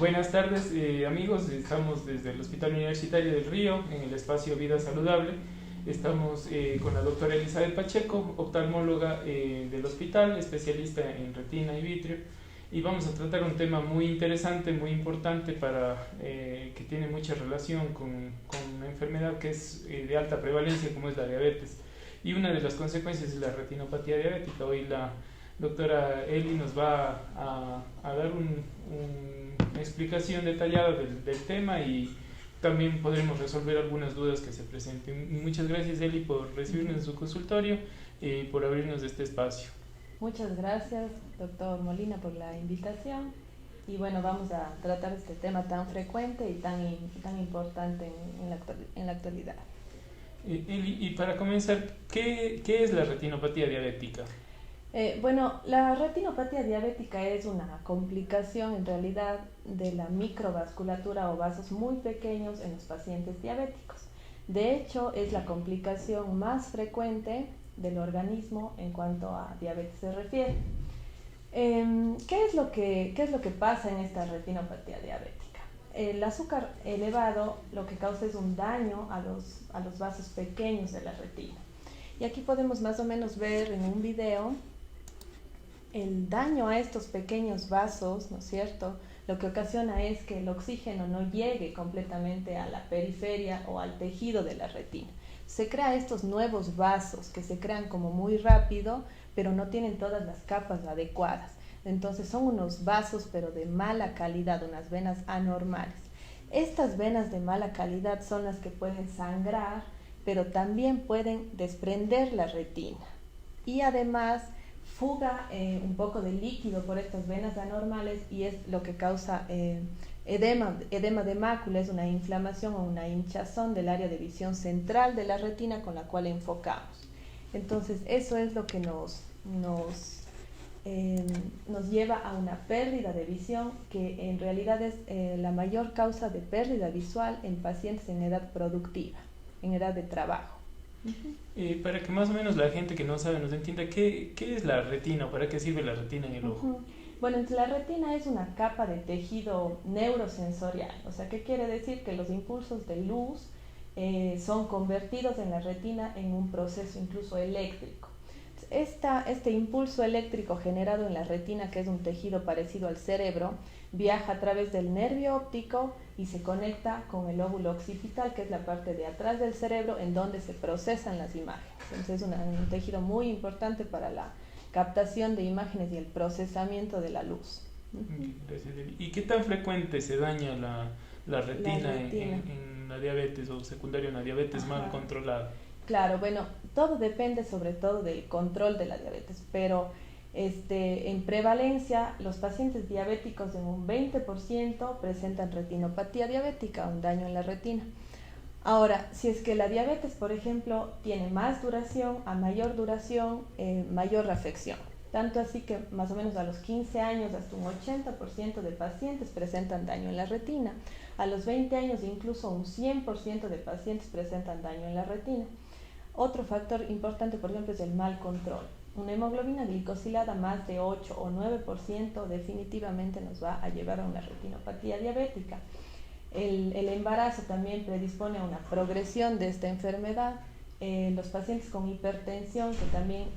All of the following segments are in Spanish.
Buenas tardes, amigos. Estamos desde el Hospital Universitario del Río, en el espacio Vida Saludable. Estamos con la doctora Elizabeth Pacheco, oftalmóloga del hospital, especialista en retina y vitrio. Y vamos a tratar un tema muy interesante, muy importante, que tiene mucha relación con una enfermedad que es de alta prevalencia, como es la diabetes. Y una de las consecuencias es la retinopatía diabética. Hoy la doctora Eli nos va a dar una explicación detallada del tema, y también podremos resolver algunas dudas que se presenten. Muchas gracias, Eli, por recibirnos en su consultorio y por abrirnos este espacio. Muchas gracias, doctor Molina, por la invitación. Y bueno, vamos a tratar este tema tan frecuente y tan importante en la actualidad. Eli, y para comenzar, ¿qué es la retinopatía diabética? Bueno, la retinopatía diabética es una complicación en realidad de la microvasculatura o vasos muy pequeños en los pacientes diabéticos. De hecho, es la complicación más frecuente del organismo en cuanto a diabetes se refiere. ¿Qué es lo que pasa en esta retinopatía diabética? El azúcar elevado lo que causa es un daño a los vasos pequeños de la retina. Y aquí podemos más o menos ver en un video el daño a estos pequeños vasos, ¿no es cierto? Lo que ocasiona es que el oxígeno no llegue completamente a la periferia o al tejido de la retina. Se crean estos nuevos vasos que se crean como muy rápido, pero no tienen todas las capas adecuadas. Entonces son unos vasos pero de mala calidad, unas venas anormales. Estas venas de mala calidad son las que pueden sangrar, pero también pueden desprender la retina. Y además fuga un poco de líquido por estas venas anormales, y es lo que causa edema de mácula. Es una inflamación o una hinchazón del área de visión central de la retina con la cual enfocamos. Entonces eso es lo que nos lleva a una pérdida de visión, que en realidad es la mayor causa de pérdida visual en pacientes en edad productiva, en edad de trabajo. Para que más o menos la gente que no sabe nos entienda, ¿qué es la retina o para qué sirve la retina en el ojo? Bueno, la retina es una capa de tejido neurosensorial. O sea, ¿qué quiere decir? Que los impulsos de luz son convertidos en la retina en un proceso incluso eléctrico. Este impulso eléctrico generado en la retina, que es un tejido parecido al cerebro, viaja a través del nervio óptico y se conecta con el lóbulo occipital, que es la parte de atrás del cerebro en donde se procesan las imágenes. Entonces es un tejido muy importante para la captación de imágenes y el procesamiento de la luz. Gracias, Eli. ¿Y qué tan frecuente se daña la retina, retina. en la diabetes o secundaria en la diabetes mal Ajá. controlada? Claro, bueno, todo depende sobre todo del control de la diabetes, pero en prevalencia los pacientes diabéticos en un 20% presentan retinopatía diabética, un daño en la retina. Ahora, si es que la diabetes, por ejemplo, tiene más duración, a mayor duración, mayor reafección. Tanto así que más o menos a los 15 años hasta un 80% de pacientes presentan daño en la retina. A los 20 años incluso un 100% de pacientes presentan daño en la retina. Otro factor importante, por ejemplo, es el mal control. Una hemoglobina glicosilada más de 8 o 9% definitivamente nos va a llevar a una retinopatía diabética. El embarazo también predispone a una progresión de esta enfermedad. Los pacientes con hipertensión, que también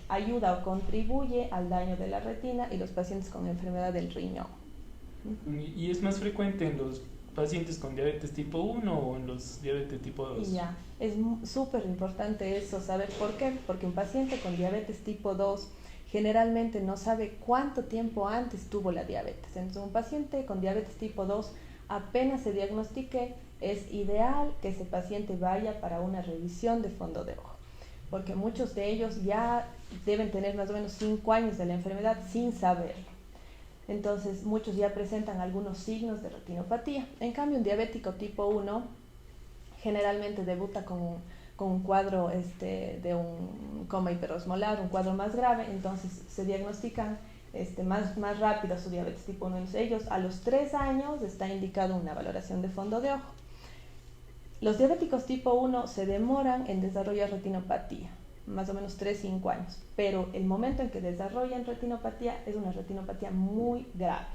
ayuda o contribuye al daño de la retina, y los pacientes con enfermedad del riñón. ¿Y es más frecuente en los pacientes con diabetes tipo 1 o en los diabetes tipo Y 2? ya, es súper importante eso, saber por qué. Porque un paciente con diabetes tipo 2 generalmente no sabe cuánto tiempo antes tuvo la diabetes. Entonces, un paciente con diabetes tipo 2, apenas se diagnostique, es ideal que ese paciente vaya para una revisión de fondo de ojo, porque muchos de ellos ya deben tener más o menos 5 años de la enfermedad sin saberlo. Entonces, muchos ya presentan algunos signos de retinopatía. En cambio, un diabético tipo 1 generalmente debuta con un cuadro de un coma hiperosmolar, un cuadro más grave. Entonces se diagnostican más rápido su diabetes tipo 1. Entonces, ellos a los 3 años está indicado una valoración de fondo de ojo. Los diabéticos tipo 1 se demoran en desarrollar retinopatía, más o menos 3-5 años, pero el momento en que desarrollan retinopatía es una retinopatía muy grave.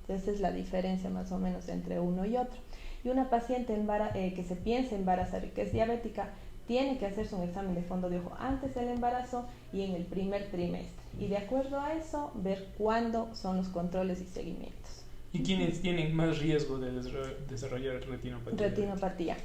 Esa es la diferencia más o menos entre uno y otro. Y una paciente que se piensa embarazar y que es diabética tiene que hacerse un examen de fondo de ojo antes del embarazo y en el primer trimestre. Y de acuerdo a eso, ver cuándo son los controles y seguimientos. ¿Y quiénes tienen más riesgo de desarrollar retinopatía? Retinopatía.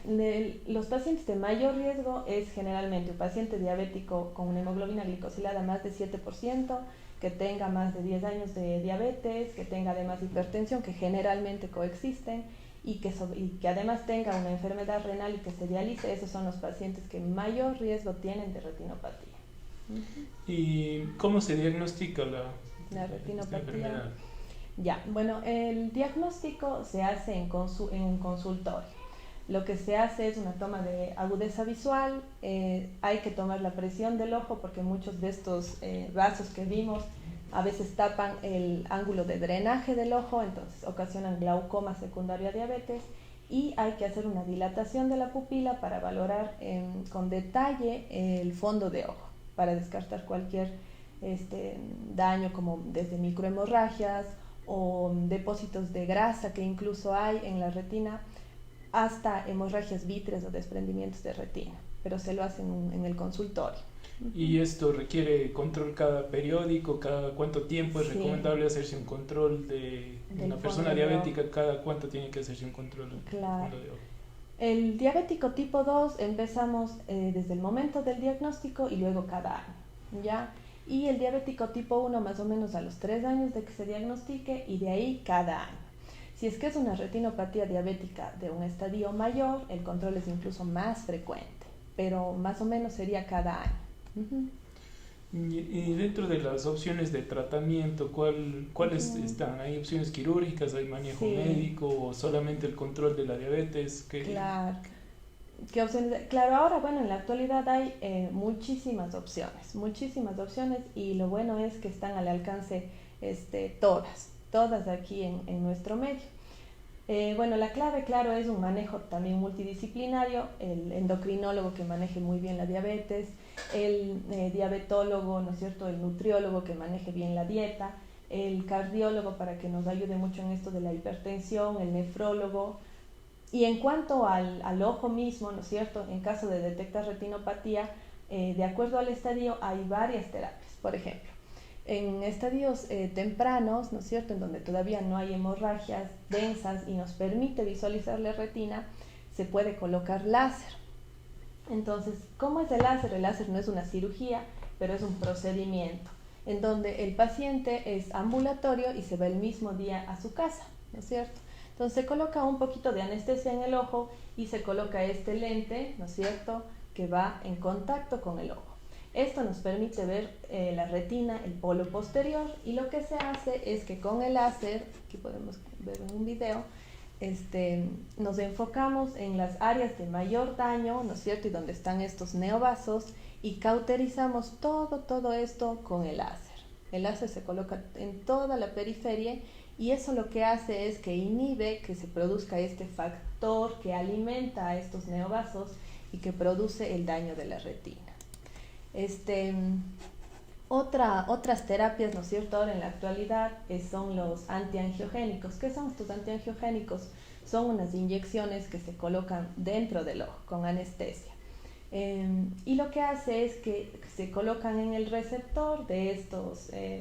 Los pacientes de mayor riesgo es generalmente un paciente diabético con una hemoglobina glicosilada más de 7%, que tenga más de 10 años de diabetes, que tenga además hipertensión, que generalmente coexisten, y que además tenga una enfermedad renal y que se dialice. Esos son los pacientes que mayor riesgo tienen de retinopatía. ¿Y cómo se diagnostica la retinopatía? Ya, bueno, el diagnóstico se hace en un consultorio. Lo que se hace es una toma de agudeza visual, hay que tomar la presión del ojo porque muchos de estos vasos que vimos a veces tapan el ángulo de drenaje del ojo, entonces ocasionan glaucoma secundario a diabetes, y hay que hacer una dilatación de la pupila para valorar con detalle el fondo de ojo, para descartar cualquier daño como desde microhemorragias o depósitos de grasa que incluso hay en la retina, hasta hemorragias vítreas o desprendimientos de retina, pero se lo hacen en el consultorio. ¿Y esto requiere control cada periódico? ¿Cada cuánto tiempo es recomendable hacerse un control de una persona diabética? ¿Cada cuánto tiene que hacerse un control? Claro. El diabético tipo 2 empezamos desde el momento del diagnóstico y luego cada año, ¿ya? Y el diabético tipo 1 más o menos a los 3 años de que se diagnostique, y de ahí cada año. Si es que es una retinopatía diabética de un estadio mayor, el control es incluso más frecuente, pero más o menos sería cada año. Y dentro de las opciones de tratamiento, ¿cuáles están? ¿Hay opciones quirúrgicas, hay manejo médico o solamente el control de la diabetes? Claro. ¿Qué opciones? Claro, ahora, bueno, en la actualidad hay muchísimas opciones, y lo bueno es que están al alcance todas aquí en nuestro medio. Bueno, la clave, claro, es un manejo también multidisciplinario, el endocrinólogo que maneje muy bien la diabetes, el diabetólogo, ¿no es cierto?, el nutriólogo que maneje bien la dieta, el cardiólogo para que nos ayude mucho en esto de la hipertensión, el nefrólogo. Y en cuanto al ojo mismo, ¿no es cierto?, en caso de detectar retinopatía, de acuerdo al estadio hay varias terapias. Por ejemplo, en estadios tempranos, ¿no es cierto?, en donde todavía no hay hemorragias densas y nos permite visualizar la retina, se puede colocar láser. Entonces, ¿cómo es el láser? El láser no es una cirugía, pero es un procedimiento en donde el paciente es ambulatorio y se va el mismo día a su casa, ¿no es cierto? Entonces se coloca un poquito de anestesia en el ojo y se coloca este lente, ¿no es cierto?, que va en contacto con el ojo. Esto nos permite ver la retina, el polo posterior, y lo que se hace es que con el láser, aquí podemos ver en un video, nos enfocamos en las áreas de mayor daño, ¿no es cierto?, y donde están estos neovasos, y cauterizamos todo esto con el láser. El láser se coloca en toda la periferia, y eso lo que hace es que inhibe que se produzca este factor que alimenta a estos neovasos y que produce el daño de la retina. Otras terapias, ¿no es cierto?, ahora en la actualidad son los antiangiogénicos. ¿Qué son estos antiangiogénicos? Son unas inyecciones que se colocan dentro del ojo con anestesia. Y lo que hace es que se colocan en el receptor de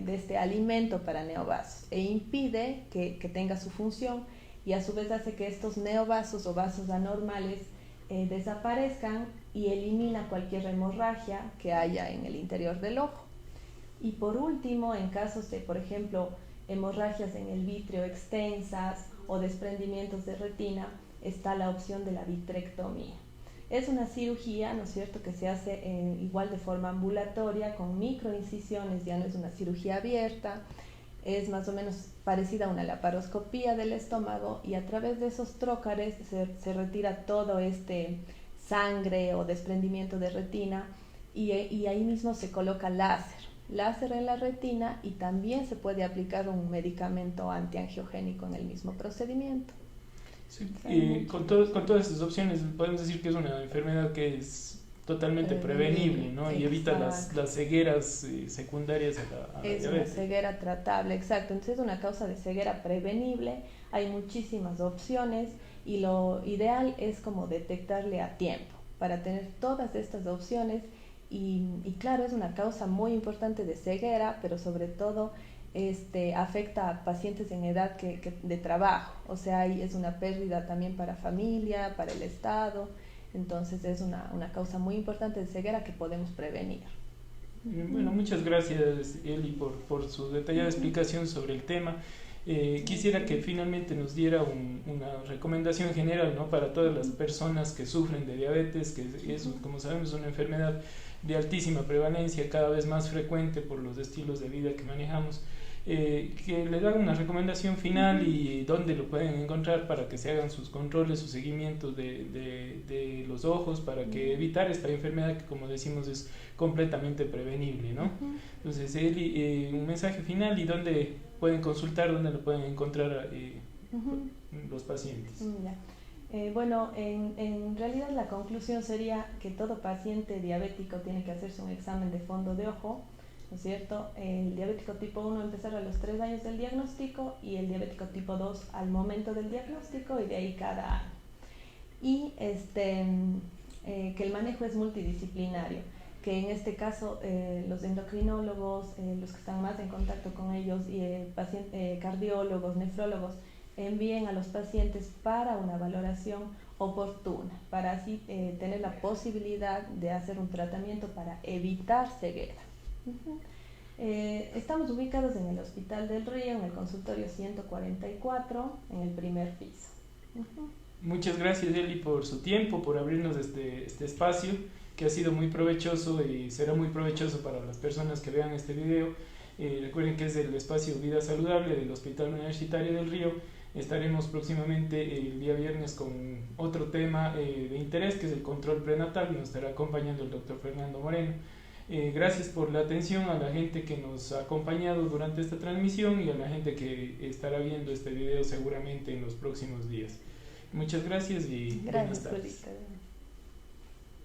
este alimento para neovasos, e impide que tenga su función, y a su vez hace que estos neovasos o vasos anormales desaparezcan, y elimina cualquier hemorragia que haya en el interior del ojo. Y por último, en casos de, por ejemplo, hemorragias en el vítreo extensas o desprendimientos de retina, está la opción de la vitrectomía. Es una cirugía, ¿no es cierto?, que se hace igual de forma ambulatoria, con microincisiones, ya no es una cirugía abierta, es más o menos parecida a una laparoscopía del estómago, y a través de esos trócares se retira todo sangre o desprendimiento de retina, y ahí mismo se coloca láser en la retina, y también se puede aplicar un medicamento antiangiogénico en el mismo procedimiento. Sí, y con todas estas opciones podemos decir que es una enfermedad que totalmente prevenible, ¿no? Y evita las cegueras secundarias a la es diabetes. una ceguera tratable, exacto. Entonces es una causa de ceguera prevenible, hay muchísimas opciones y lo ideal es como detectarle a tiempo para tener todas estas opciones y claro, es una causa muy importante de ceguera, pero sobre todo afecta a pacientes en edad de trabajo, o sea, es una pérdida también para familia, para el Estado. Entonces es una causa muy importante de ceguera que podemos prevenir. Bueno, muchas gracias Eli por su detallada explicación sobre el tema. Quisiera que finalmente nos diera una recomendación general, ¿no? Para todas las personas que sufren de diabetes, que es, como sabemos, una enfermedad de altísima prevalencia, cada vez más frecuente por los estilos de vida que manejamos. Que le dan una recomendación final y dónde lo pueden encontrar para que se hagan sus controles, sus seguimientos de los ojos, para que evitar esta enfermedad que, como decimos, es completamente prevenible, ¿no? Entonces, Eli, un mensaje final y dónde pueden consultar, dónde lo pueden encontrar los pacientes. Bueno, en realidad la conclusión sería que todo paciente diabético tiene que hacerse un examen de fondo de ojo, ¿no es cierto? El diabético tipo 1 empezar a los 3 años del diagnóstico y el diabético tipo 2 al momento del diagnóstico y de ahí cada año. Y que el manejo es multidisciplinario, que en este caso los endocrinólogos, los que están más en contacto con ellos, y cardiólogos, nefrólogos, envíen a los pacientes para una valoración oportuna, para así tener la posibilidad de hacer un tratamiento para evitar ceguera. Estamos ubicados en el Hospital del Río, en el consultorio 144, en el primer piso. Muchas gracias Eli por su tiempo, por abrirnos este espacio que ha sido muy provechoso y será muy provechoso para las personas que vean este video. Recuerden que es el espacio Vida Saludable del Hospital Universitario del Río. Estaremos próximamente el día viernes con otro tema de interés, que es el control prenatal. Nos estará acompañando el doctor Fernando Moreno. Gracias por la atención a la gente que nos ha acompañado durante esta transmisión y a la gente que estará viendo este video seguramente en los próximos días. Muchas gracias y buenas tardes.